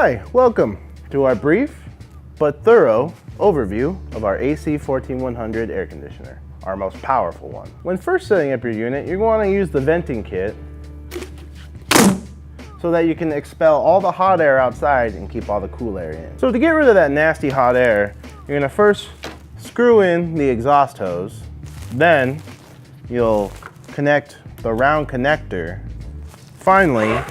Hi, welcome to our brief but thorough overview of our AC-14100 air conditioner, our most powerful one. When first setting up your unit, you're going to use the venting kit so that you can expel all the hot air outside and keep all the cool air in. So to get rid of that nasty hot air, you're going to first screw in the exhaust hose, then you'll connect the round connector, finally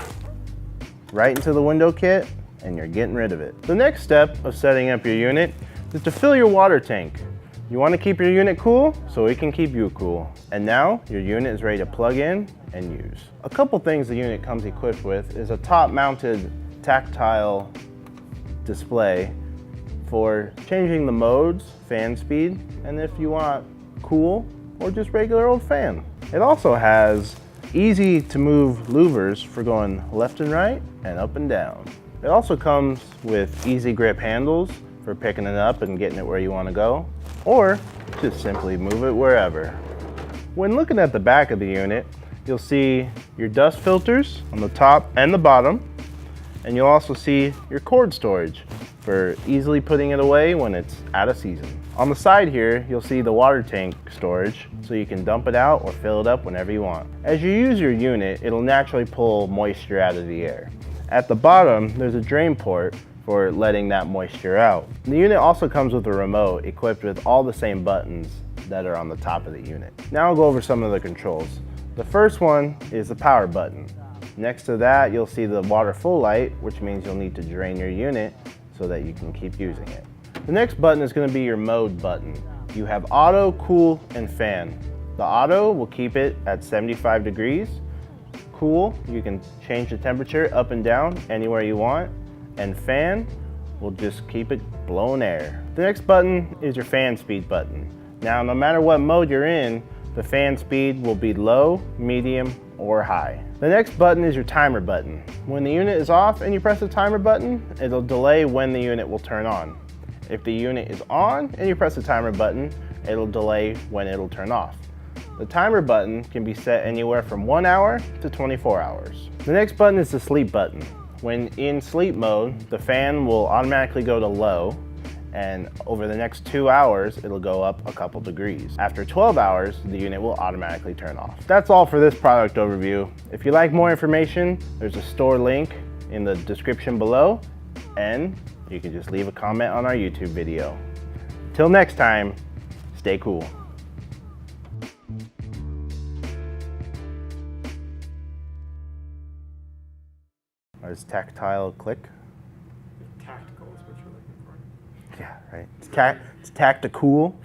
right into the window kit, and you're getting rid of it. The next step of setting up your unit is to fill your water tank. You want to keep your unit cool so it can keep you cool. And now your unit is ready to plug in and use. A couple things the unit comes equipped with is a top-mounted tactile display for changing the modes, fan speed, and if you want cool or just regular old fan. It also has easy to move louvers for going left and right and up and down. It also comes with easy grip handles for picking it up and getting it where you want to go, or just simply move it wherever. When looking at the back of the unit, you'll see your dust filters on the top and the bottom, and you'll also see your cord storage for easily putting it away when it's out of season. On the side here, you'll see the water tank storage, so you can dump it out or fill it up whenever you want. As you use your unit, it'll naturally pull moisture out of the air. At the bottom, there's a drain port for letting that moisture out. The unit also comes with a remote equipped with all the same buttons that are on the top of the unit. Now I'll go over some of the controls. The first one is the power button. Next to that, you'll see the water full light, which means you'll need to drain your unit so that you can keep using it. The next button is going to be your mode button. You have auto, cool, and fan. The auto will keep it at 75 degrees. Cool, you can change the temperature up and down anywhere you want, and fan will just keep it blowing air. The next button is your fan speed button. Now, no matter what mode you're in, the fan speed will be low, medium, or high. The next button is your timer button. When the unit is off and you press the timer button, it'll delay when the unit will turn on. If the unit is on and you press the timer button, it'll delay when it'll turn off. The timer button can be set anywhere from 1 hour to 24 hours. The next button is the sleep button. When in sleep mode, the fan will automatically go to low, and over the next 2 hours, it'll go up a couple degrees. After 12 hours, the unit will automatically turn off. That's all for this product overview. If you'd like more information, there's a store link in the description below, and you can just leave a comment on our YouTube video. Till next time, stay cool. Is tactile click? Tactical is what you're looking for. Yeah, right. It's tactical.